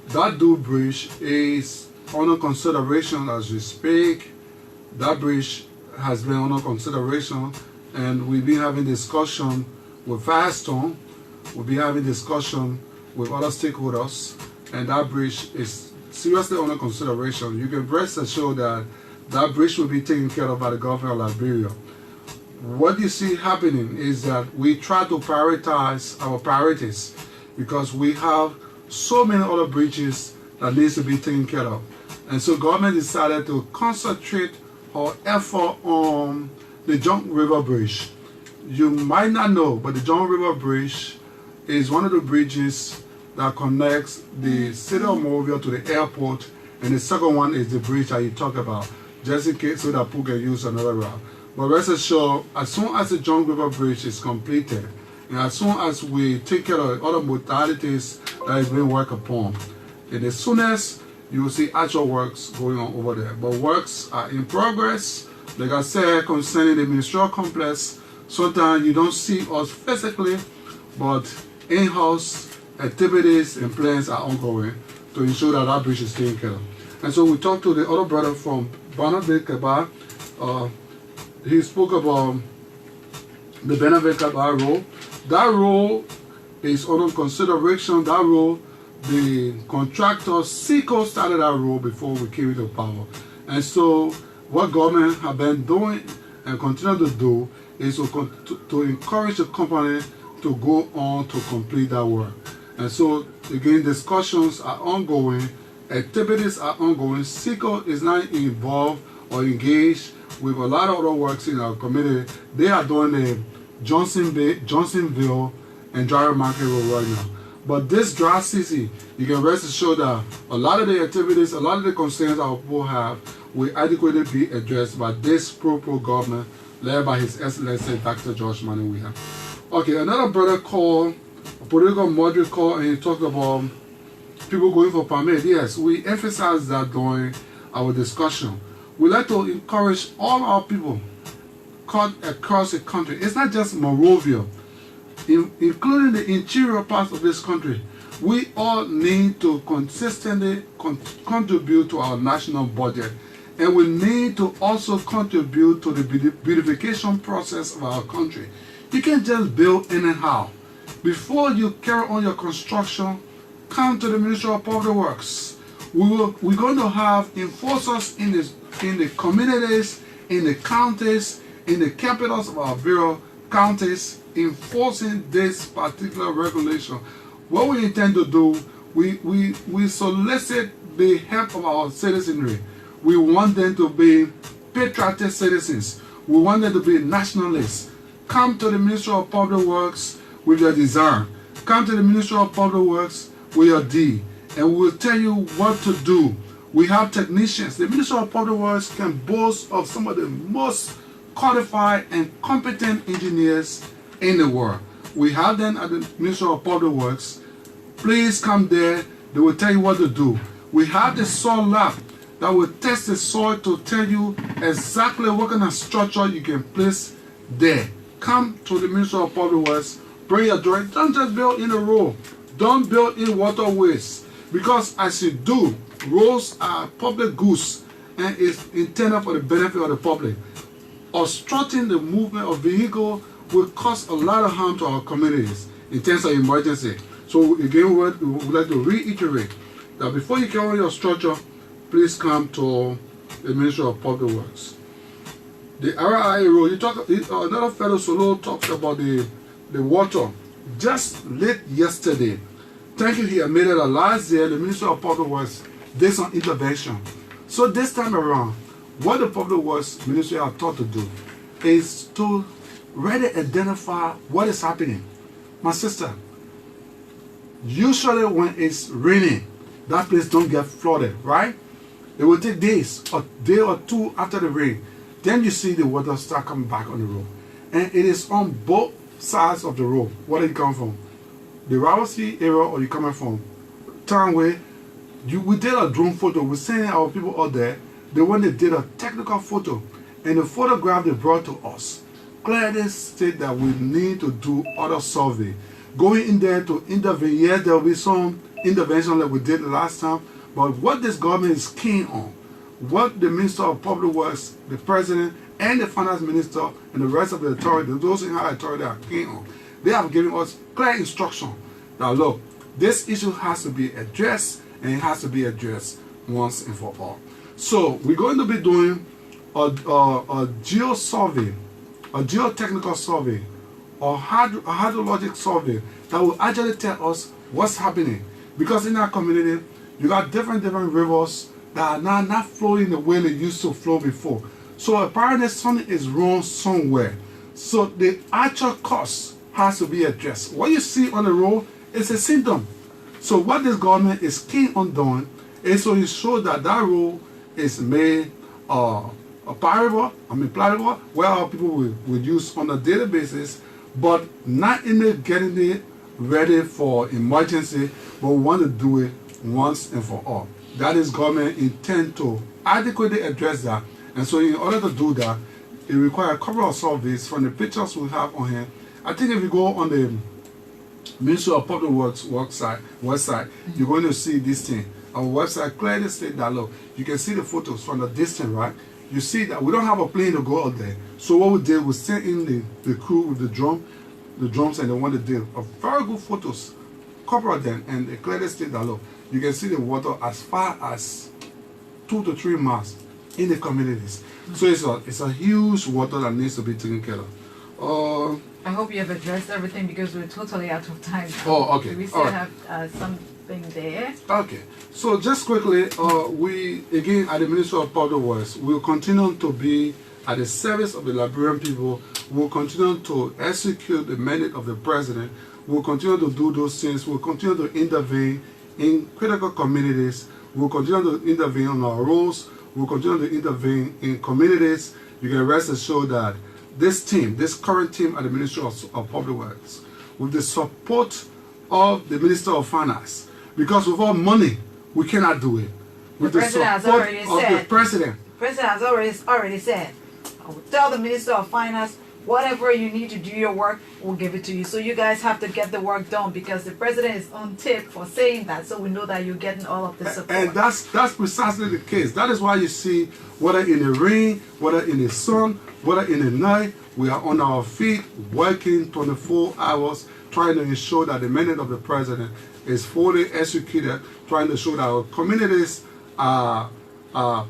That Dual Bridge is under consideration as we speak. That bridge has been under consideration, and we've been having discussion with Faston. We'll be having discussion with other stakeholders, and that bridge is seriously under consideration. You can rest assured that that bridge will be taken care of by the government of Liberia. What you see happening is that we try to prioritize our priorities, because we have so many other bridges that needs to be taken care of. And so government decided to concentrate our effort on the John River Bridge. You might not know, but the John River Bridge is one of the bridges that connects the city of Monrovia to the airport, and the second one is the bridge that you talk about, just in case so that people can use another route. But rest assured, as soon as the John River Bridge is completed, and as soon as we take care of other modalities that is being worked upon, and as soon as you will see actual works going on over there. But works are in progress. Like I said, concerning the Ministerial complex, sometimes you don't see us physically, but in-house activities and plans are ongoing to ensure that that bridge is taken care of. And so we talked to the other brother from Benavent Kaba. He spoke about the Benavent Kaba road. That road is under consideration. That road, the contractor SECO started that road before we came into power. And so what government have been doing and continue to do is to encourage the company to go on to complete that work. And so again, discussions are ongoing, activities are ongoing. SECO is not involved or engaged with a lot of other works in our community. They are doing the Johnsonville and Dry Market Road right now. But this dry season, you can rest assured that a lot of the activities, a lot of the concerns our people have will adequately be addressed by this pro government led by His Excellency Dr. George Maniwiha. Okay, another brother called, a political moderate called, and he talked about people going for permit. Yes, we emphasize that during our discussion. We like to encourage all our people cut across the country. It's not just Monrovia, including the interior parts of this country. We all need to consistently contribute to our national budget, and we need to also contribute to the beautification process of our country. You can't just build anyhow. Before you carry on your construction, come to the Ministry of Public Works. We're going to have enforcers in the communities, in the counties, in the capitals of our various counties, enforcing this particular regulation. What we intend to do, we solicit the help of our citizenry. We want them to be patriotic citizens. We want them to be nationalists. Come to the Ministry of Public Works with your desire. Come to the Ministry of Public Works with your deed. And we will tell you what to do. We have technicians. The Ministry of Public Works can boast of some of the most qualified and competent engineers in the world. We have them at the Ministry of Public Works. Please come there. They will tell you what to do. We have the soil lab that will test the soil to tell you exactly what kind of structure you can place there. Come to the Ministry of Public Works. Bring your drawing. Don't just build in a road. Don't build in waterways. Because as you do, roads are public goods and is intended for the benefit of the public. Obstructing the movement of vehicles will cause a lot of harm to our communities in terms of emergency. So again, we would like to reiterate that before you carry your structure, please come to the Ministry of Public Works. The RIA road, another fellow solo talked about the water. Just late yesterday, thank you, he admitted that last year the Ministry of Public Works did some intervention. So this time around, what the Public Works Ministry are taught to do is to really identify what is happening. My sister, usually when it's raining, that place don't get flooded, right? It will take days, a day or two after the rain. Then you see the water start coming back on the road. And it is on both sides of the road. Where are you coming from? The Rawasi area, or you coming from Townway? We did a drone photo. We're sending our people out there. They went and did a technical photo. And the photograph they brought to us clearly state that we need to do other survey. Going in there to intervene. Yes, there will be some intervention like we did last time. But what this government is keen on, what the Minister of Public Works, the President, and the Finance Minister, and the rest of the authority, those in high authority are keen on, they have given us clear instruction that, look, this issue has to be addressed, and it has to be addressed once and for all. So we're going to be doing a geo survey, a geotechnical survey, or a hydrologic survey that will actually tell us what's happening. Because in our community, you got different rivers that are now not flowing the way they used to flow before. So apparently something is wrong somewhere. So the actual cause has to be addressed. What you see on the road is a symptom. So what this government is keen on doing is to ensure that that road is made palatable, where our people will use on a daily basis, but not in the getting it ready for emergency, but we want to do it once and for all. That is government intent to adequately address that. And so in order to do that, it requires a couple of surveys from the pictures we have on here. I think if you go on the Ministry of Public Works website, you're going to see this thing. Our website clearly states that, look, you can see the photos from the distance, right? You see that we don't have a plane to go out there. So what we did was send in the crew with the drums, and they wanted to do a very good photos, couple of them, and they clearly state that, look, you can see the water as far as 2 to 3 miles in the communities. So it's a huge water that needs to be taken care of. I hope you have addressed everything because we're totally out of time now. Oh, okay. We still have something there. Okay. So just quickly, we, again, at the Ministry of Public Works, will continue to be at the service of the Liberian people. We'll continue to execute the mandate of the President. We'll continue to do those things. We'll continue to intervene in critical communities. We'll continue to intervene on our roads. We'll continue to intervene in communities. You can rest assured that this current team at the Ministry of Public Works, with the support of the Minister of Finance, because without money, we cannot do it. With the support of the President. The President has already said, I will tell the Minister of Finance, whatever you need to do your work, we'll give it to you. So you guys have to get the work done because the President is on tip for saying that, so we know that you're getting all of the support. And that's precisely the case. That is why you see, whether in the rain, whether in the sun, whether in the night, we are on our feet, working 24 hours, trying to ensure that the mandate of the President is fully executed, trying to show that our communities are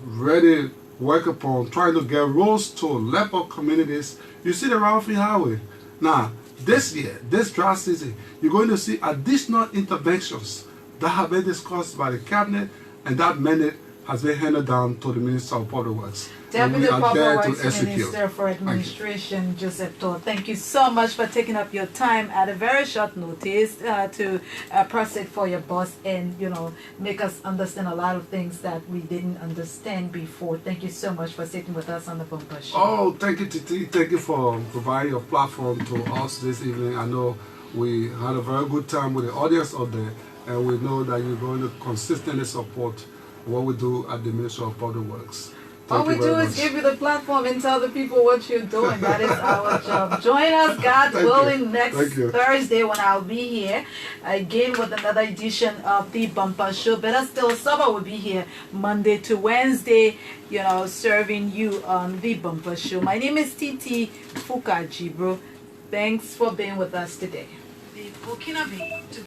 ready, work upon, trying to get roads to leper communities. You see the Ralphie Highway. Now, this year, this dry season, you're going to see additional interventions that have been discussed by the cabinet, and that mandate has been handed down to the Minister of Public Works. Deputy Public Works Minister for Administration, Joseph Todd, thank you so much for taking up your time at a very short notice to proceed for your boss and, you know, make us understand a lot of things that we didn't understand before. Thank you so much for sitting with us on the Bumper Show. Oh, thank you, Titi. Thank you for providing your platform to us this evening. I know we had a very good time with the audience out there, and we know that you're going to consistently support what we do at the Ministry of Public Works. All we do is give you the platform and tell the people what you're doing. That is our job. Join us, God willing, next Thursday when I'll be here again with another edition of the Bumper Show. Better still, Saba will be here Monday to Wednesday, you know, serving you on the Bumper Show. My name is Titi Fukaji, bro. Thanks for being with us today. The Burkina Faso.